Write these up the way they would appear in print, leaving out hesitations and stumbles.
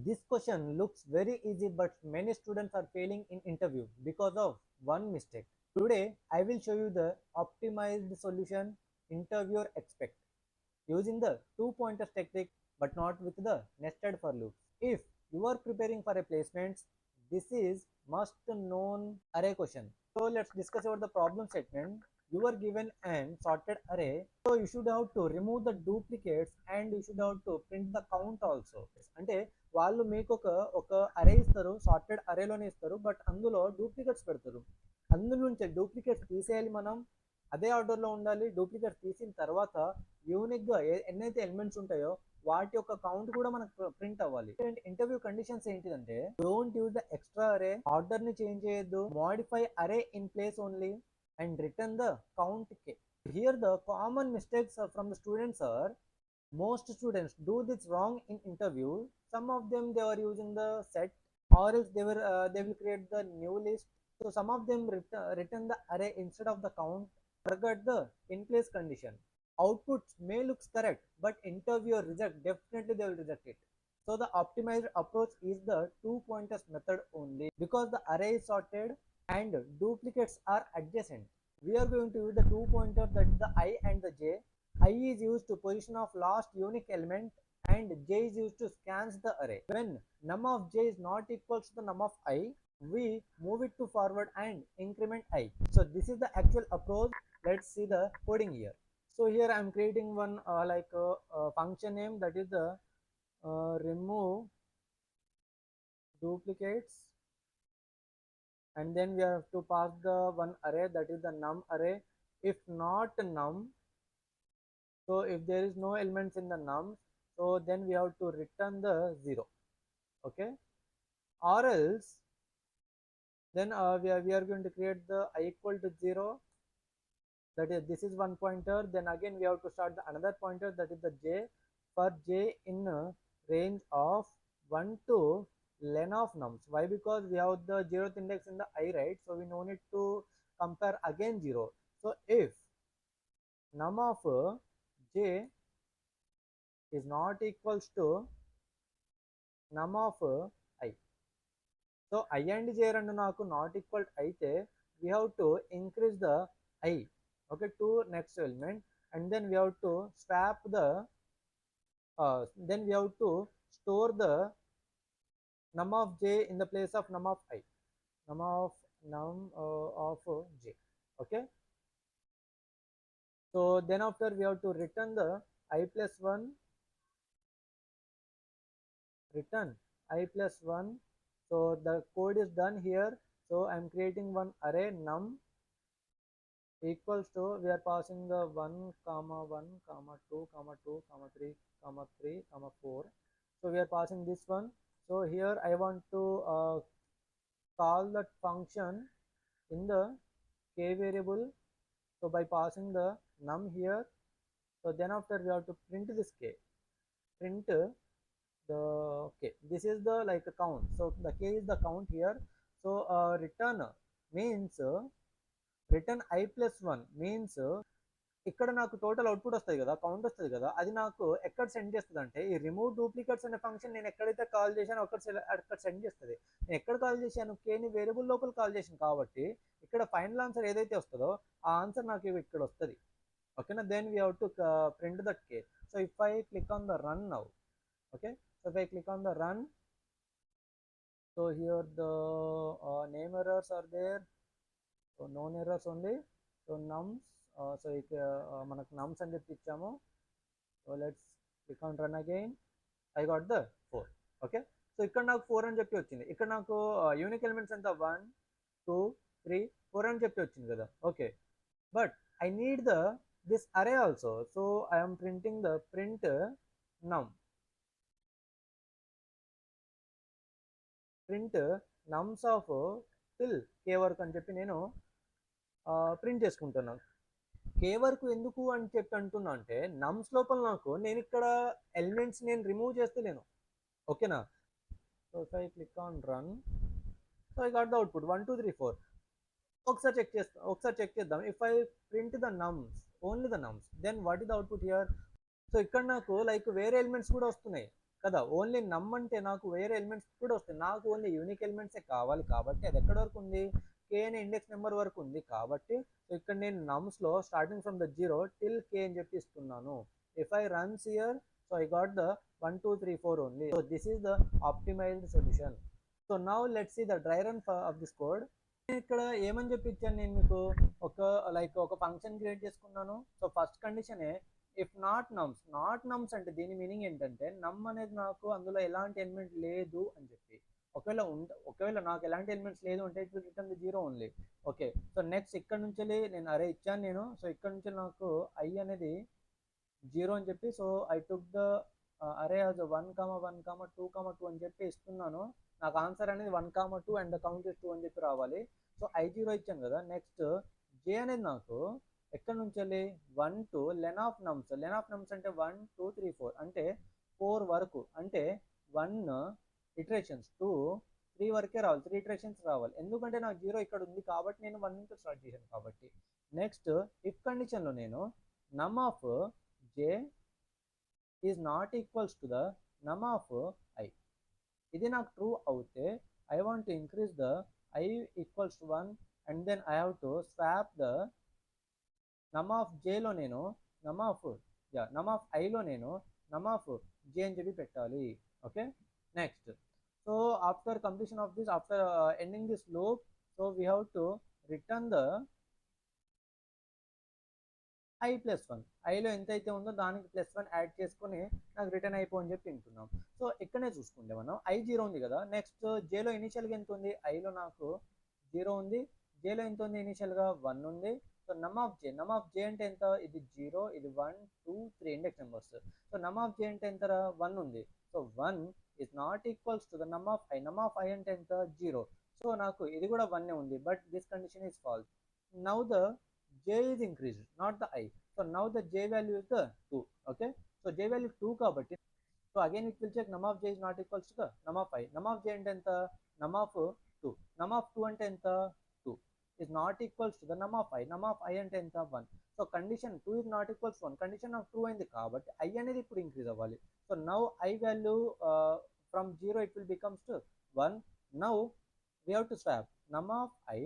This question looks very easy, but many students are failing in interview because of one mistake. Today, I will show you the optimized solution interviewer expect using the two pointers technique, but not with the nested for loops. If you are preparing for a placement, this is must known array question. So let's discuss about the problem statement. You are given an sorted array, so you should have to remove the duplicates and you should have to print the count also. అంటే వాళ్ళు మీకు ఒక అరే ఇస్తారు, sorted అరేలోనే ఇస్తారు, but అందులో duplicates పెడతారు. అందులో నుంచి డూప్లికేట్స్ తీసేయాలి మనం, అదే ఆర్డర్లో ఉండాలి. డూప్లికేట్స్ తీసిన తర్వాత యూనిక్గా ఎన్నైతే ఎలిమెంట్స్ ఉంటాయో వాటి యొక్క కౌంట్ కూడా మనకు ప్రింట్ అవ్వాలి. ఇంటర్వ్యూ కండిషన్స్ ఏంటిదంటే డోంట్ యూజ్ ద ఎక్స్ట్రా అరే, ఆర్డర్ ని చేంజ్ చేయొద్దు, మోడిఫై అరే in place only and return the count K. Here the common mistakes from the students are, most students do this wrong in interview. Some of them they are using the set, or else they will create the new list. So some of them return the array instead of the count, forget the in place condition. Outputs may looks correct, but interviewer reject, definitely they will reject it. So the optimized approach is the two pointers method only, because the array is sorted and duplicates are adjacent. We are going to use the two pointer, that is the I and the j. I is used to position of last unique element and j is used to scans the array. When num of j is not equals to the num of I, we move it to forward and increment I. So this is the actual approach. Let's see the coding here. So here I am creating one function name, that is the remove duplicates, and then we have to pass the one array, that is the num array. If not num, so if there is no elements in the num, so then we have to return the 0. Okay, or else then we are going to create the I equal to 0, that is this is one pointer. Then again we have to start the another pointer, that is the j, for j in range of 1 to len of nums. Why? Because we have the 0th index in the I, right? So we no need to compare again 0. So if num of j is not equals to num of I, so I and j రెండు నాకు not equal అయితే we have to increase the I, okay, to next element, and then we have to swap the then we have to store the num of j in the place of num of I, num of j. Okay, so then after we have to return the I plus 1, return I plus 1. So the code is done here. So I am creating one array num equals to, we are passing the 1 comma 1 comma 2 comma 2 comma 3 comma 3 comma 4. So we are passing this one. So here I want to call that function in the k variable, so by passing the num here. So then after we have to print this k, print the k. This is the like a count, so the k is the count here. So return means return I plus 1 means ఇక్కడ నాకు total output వస్తుంది కదా, count వస్తుంది కదా, అది నాకు ఎక్కడ send చేస్తుంది అంటే ఈ రిమూవ్ డూప్లికేట్స్ అనే ఫంక్షన్ నేను ఎక్కడైతే కాల్ చేశానో అక్కడ సెండ్ చేస్తుంది. నేను ఎక్కడ కాల్ చేశాను, కేని వేరియబుల్ లోపల కాల్ చేశాను కాబట్టి ఇక్కడ ఫైనల్ ఆన్సర్ ఏదైతే వస్తుందో ఆ ఆన్సర్ నాకు ఇక్కడ వస్తుంది. ఓకేనా, then we have to print that k. So if I click on the run now, okay, so if I click on the run, so here the name errors are there, so known errors only. So nums, so manaku nums అని చెప్పి ఇచ్చాము. So let's click on run again. I got the 4. okay, so ఇక్కడ నాకు 4 అని చెప్పి వచ్చింది. ఇక్కడ నాకు యూనిక్ ఎలిమెంట్స్ ఎంత 1 2 3 4 అని చెప్పి వచ్చింది కదా. Okay, but I need the this array also, so I am printing the print num, print nums of till K వరకు అని చెప్పి నేను ప్రింట్ చేసుకుంటున్నాను. కే వరకు ఎందుకు అని చెప్పి అంటున్నా అంటే నమ్స్ లోపల నాకు నేను ఇక్కడ ఎలిమెంట్స్ నేను రిమూవ్ చేస్తలేను. ఓకేనా, so if I click on run, so I got the output 1 2 3 4. ఒకసారి చెక్ చేద్దాం. If I print the nums, only the nums, then what is the output here. So ఇక్కడ నాకు లైక్ వేరే ఎలిమెంట్స్ కూడా వస్తున్నాయి. కదా. ఓన్లీ నమ్ అంటే నాకు వేరే ఎలిమెంట్స్ కూడా వస్తాయి, నాకు ఓన్లీ యూనిక్ ఎలిమెంట్సే కావాలి కాబట్టి అది ఎక్కడ వరకు ఉంది, కే అనే ఇండెక్స్ నెంబర్ వరకు ఉంది కాబట్టి సో ఇక్కడ నేను నమ్స్లో starting from the 0 till K అని చెప్పి ఇస్తున్నాను. If I runs here so I got the 1 2 3 4 only. So this is the optimised solution. So now let's see the dry run of this code. ఇక్కడ ఏమని చెప్పి ఇచ్చాను నేను మీకు, ఒక ఫంక్షన్ క్రియేట్ చేసుకున్నాను. సో ఫస్ట్ కండిషనే ఇఫ్ నాట్ నమ్స్ అంటే దీని మీనింగ్ ఏంటంటే నమ్ అనేది నాకు అందులో ఎలాంటి ఎలిమెంట్ లేదు అని చెప్పి. ఒకవేళ నాకు ఎలాంటి ఎలిమెంట్స్ లేదు అంటే it will return the 0 only. Okay, so next ఇక్కడ నుంచి నేను అరే ఇచ్చాను నేను. సో ఇక్కడ నుంచి నాకు ఐ అనేది 0 అని చెప్పి, సో ఐ టుక్ ద అరే యాజ్ 1 1 2 2 అని చెప్పి ఇస్తున్నాను. నాకు ఆన్సర్ అనేది 1 2 అండ్ కౌంట్ ఇస్ 2 అని చెప్పి రావాలి. సో I0 ఇచ్చాను కదా. నెక్స్ట్ జే అనేది నాకు ఎక్కడి నుంచి వెళ్ళి 1 to లెన్ ఆఫ్ నమ్స్ అంటే 1 2 3 4 అంటే 4 వరకు, అంటే 1 ఇటరేషన్స్ 2 3 వరకే రావాలి, 3 ఇటరేషన్స్ రావాలి. ఎందుకంటే నాకు 0 ఇక్కడ ఉంది కాబట్టి నేను 1 నుంచి స్టార్ట్ చేశాను కాబట్టి. నెక్స్ట్ ఇఫ్ కండిషన్లో నేను num of j is not equals to the num of i, ఇది నాకు ట్రూ అవుతే I want to increase the i equals to 1 and then I have to swap the num of జేలో నేను num of ఐలో నేను num of జే అని చెప్పి పెట్టాలి. Okay, next so after completion of this, after ending this loop, so we have to return the I plus 1. ఐలో ఎంతైతే ఉందో దానికి +1 add చేసుకొని నాకు రిటర్న్ అయిపోని చెప్పి వింటున్నాం. సో ఇక్కడనే చూసుకుంటే మనం I0 ఉంది కదా. నెక్స్ట్ జేలో ఇనిషియల్గా ఎంత ఉంది, ఐలో నాకు 0 ఉంది, జేలో ఎంత ఉంది ఇనిషియల్గా 1 ఉంది. సో నమ్ ఆఫ్ జే అంటే ఎంత, ఇది 0, ఇది 1 2 3 ఇండెక్స్ నెంబర్స్. సో నమ్ ఆఫ్ జే అంటే ఎంత, 1 ఉంది. So 1 is not equals to the num of I అంటే ఎంత, 0. సో నాకు ఇది కూడా 1 ఉంది, but this condition is false. Now the j is increased, not the I. So now the j value is the 2. Okay, so j value 2 kabatti, so again it will check num of j is not equals to the num of I. Num of j ante enta, num of 2. Num of 2 ante enta, 2 is not equals to the num of I. Num of I ante enta, 1. So condition 2 is not equals to 1, condition of 2 అయింది కాబట్టి I అనేది ఇప్పుడు increase అవ్వాలి. So now I value from 0 it will becomes to 1. Now we have to swap num of I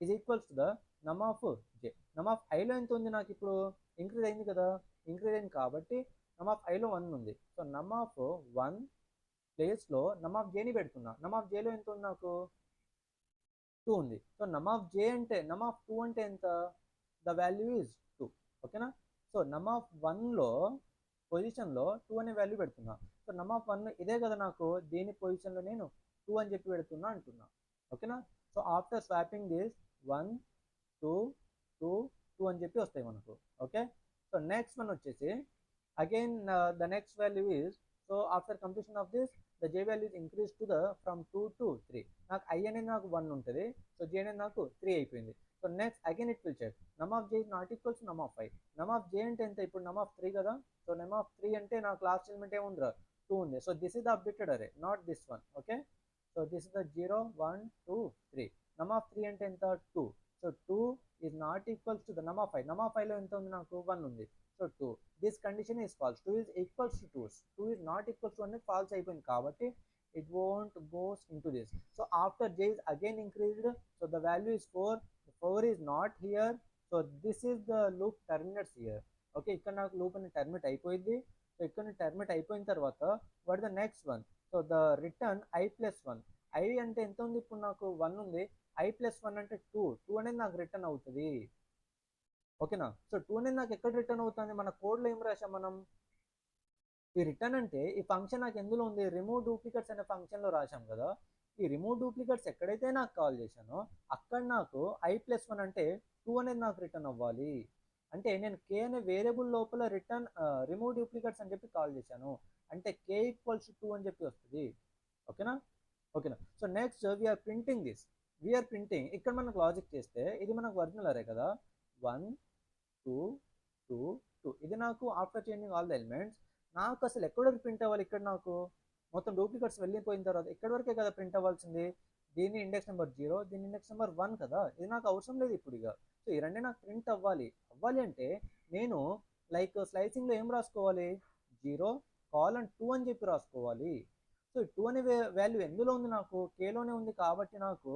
is equals to the num of జే. నమ్ of ఐలో ఎంత ఉంది, నాకు ఇప్పుడు ఇంక్రీజ్ అయింది కదా, ఇంక్రీజ్ అయింది కాబట్టి నమ్ ఆఫ్ ఐలో 1 ఉంది. సో నమ్ ఆఫ్ 1 ప్లేస్లో నమ్ ఆఫ్ జేని పెడుతున్నా. నమ్ ఆఫ్ జేలో ఎంత ఉంది, నాకు 2 ఉంది. సో నమ్ ఆఫ్ 2 అంటే ఎంత, ద వాల్యూ ఈజ్ 2. ఓకేనా. సో నమ్ ఆఫ్ 1లో పొజిషన్లో 2 అనే వాల్యూ పెడుతున్నా. సో నమ్ ఆఫ్ 1 ఇదే కదా, నాకు దీని పొజిషన్లో నేను 2 అని చెప్పి పెడుతున్నా అంటున్నా. ఓకేనా. సో ఆఫ్టర్ స్వాపింగ్ దిస్ 1 2 2 2 అని చెప్పి వస్తాయి మనకు. ఓకే, సో నెక్స్ట్ వన్ వచ్చేసి again the next value is, so after completion of this the J value is increase to the from 2 to 3. నాకు ఐ అనేది నాకు 1 ఉంటుంది, సో జే అనేది నాకు 3 అయిపోయింది. So next again it will check num of J is not equals num of I. Num of J అంటే ఎంత, ఇప్పుడు నమ్ ఆఫ్ 3 కదా. సో నమ్ ఆఫ్ 3 అంటే నాకు లాస్ట్ ఎలిమెంట్ ఏముందిరా, 2 ఉంది. So this is the updated array, not this one. Okay, so this is the 0 1 2 3. నమ్ ఆఫ్ 3 అంటే ఎంత, 2. So 2 is not equals to the num of I. Num of ఐలో ఎంత ఉంది, నాకు 1 ఉంది. So 2, this condition is false. 2 is equals to 2 is not equals to అనేది falls అయిపోయింది కాబట్టి it won't goes into this. So after j is again increased, so the value is 4. The 4 is not here, so this is the loop terminates here. Okay, ఇక్కడ నాకు loop అని terminate అయిపోయింది. So ఇక్కడ terminate అయిపోయిన తర్వాత what the next one, so the return I plus 1. I అంటే ఎంత ఉంది, ఇప్పుడు నాకు 1 ఉంది. I plus 1 అంటే 2 అనేది నాకు రిటర్న్ అవుతుంది. ఓకేనా. సో 2 అనేది నాకు ఎక్కడ రిటర్న్ అవుతుంది, మన కోడ్లో ఏం రాసాం మనం, ఈ రిటర్న్ అంటే ఈ ఫంక్షన్ నాకు ఎందులో ఉంది, రిమూవ్ డూప్లికేట్స్ అనే ఫంక్షన్లో రాశాం కదా. ఈ రిమూవ్ డూప్లికేట్స్ ఎక్కడైతే నాకు కాల్ చేశానో అక్కడ నాకు I plus 1 అంటే 2 అనేది నాకు రిటర్న్ అవ్వాలి. అంటే నేను కే అనే వేరియబుల్ లోపల రిటర్న్ రిమూవ్ డూప్లికేట్స్ అని చెప్పి కాల్ చేశాను, అంటే కే ఈక్వల్స్ 2 అని చెప్పి వస్తుంది. ఓకేనా. So next we're printing this. ఇక్కడ మనకు లాజిక్ చేస్తే ఇది మనకు ఒరిజినల్ అరే కదా, 1 2 2 2. ఇది నాకు after changing all the elements నాకు అసలు ఎక్కడ వరకు ప్రింట్ అవ్వాలి, ఇక్కడ నాకు మొత్తం డూప్లికేట్స్ వెళ్ళిపోయిన తర్వాత ఎక్కడి వరకే కదా ప్రింట్ అవ్వాల్సింది. దీని ఇండెక్స్ నెంబర్ 0, దీని ఇండెక్స్ నెంబర్ 1 కదా. ఇది నాకు అవసరం లేదు ఇప్పుడు ఇక. సో ఈ రెండే నాకు ప్రింట్ అవ్వాలి అంటే నేను లైక్ స్లైసింగ్లో ఏం రాసుకోవాలి, 0:2 అని చెప్పి రాసుకోవాలి. సో 2 అనే వాల్యూ ఎందులో ఉంది, నాకు కేలోనే ఉంది కాబట్టి నాకు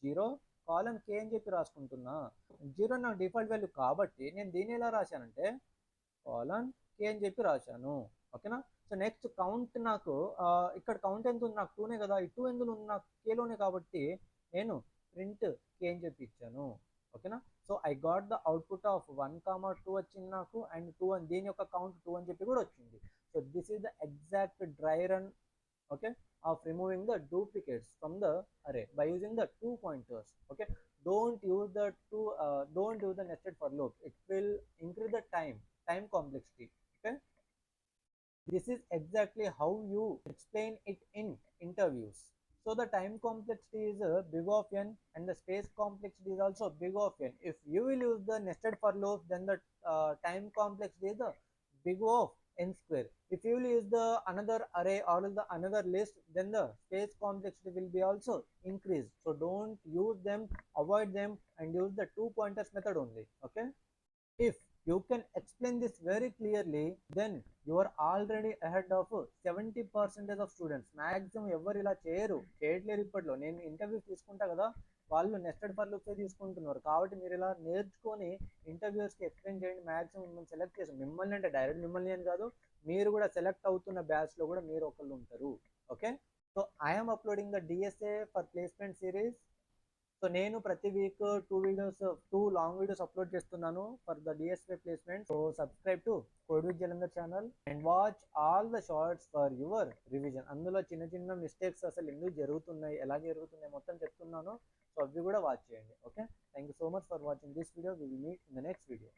0:k అని చెప్పి రాసుకుంటున్నా. 0 నాకు డిఫాల్ట్ వాల్యూ కాబట్టి నేను దీన్ని ఎలా రాశానంటే k అని చెప్పి రాశాను. ఓకేనా. సో నెక్స్ట్ కౌంట్ నాకు ఇక్కడ కౌంట్ ఎంత ఉంది, నాకు 2నే కదా, ఈ 2 ఎందులో ఉంది, నాకు కేలోనే కాబట్టి నేను ప్రింట్ k అని చెప్పి ఇచ్చాను. ఓకేనా. So I got the output of 1,2 వచ్చింది నాకు, అండ్ 2 అని దీని యొక్క కౌంట్ 2 అని చెప్పి కూడా వచ్చింది. So this is the exact dry run, okay, of removing the duplicates from the array by using the 2 pointers. Okay, don't use the nested for loop, it will increase the time complexity. Okay, this is exactly how you explain it in interviews. So the time complexity is big of n and the space complexity is also big of n. If you will use the nested for loop, then the time complexity is the big of n square. If you will use the another array or the another list, then the space complexity will be also increased. So don't use them, avoid them, and use the 2 pointers method only. Okay, if you can explain this very clearly, then you are already ahead of 70% of students. Maximum ఎవరు ఇలా చేయట్లేరు. ఇప్పట్లో నేను interviews తీసుకుంటా కదా, వాళ్ళు nested for loops తీసుకుంటున్నారు. కాబట్టి మీరు ఇలా నేర్చుకొని ఇంటర్వ్యూస్కి ఎక్స్ప్లెయిన్ చేయండి. మ్యాక్సిమం మిమ్మల్ని సెలెక్ట్ చేసి, మిమ్మల్ని అంటే డైరెక్ట్ మిమ్మల్ని అని కాదు, మీరు కూడా సెలెక్ట్ అవుతున్న బ్యాచ్లో కూడా మీరు ఒకళ్ళు ఉంటారు. Okay, so I'm uploading the DSA for placement series. So నేను ప్రతి వీక్ 2 లాంగ్ వీడియోస్ అప్లోడ్ చేస్తున్నాను for the DSA placement. So subscribe to code with Jalandhar channel and watch all the shorts for your revision. అందులో చిన్న చిన్న mistakes అసలు ఎందుకు జరుగుతున్నాయి, ఎలా జరుగుతున్నాయి మొత్తం చెప్తున్నాను. సో అవి కూడా వాచ్ చేయండి. Okay, thank you so much for watching this video. We will meet in the next video.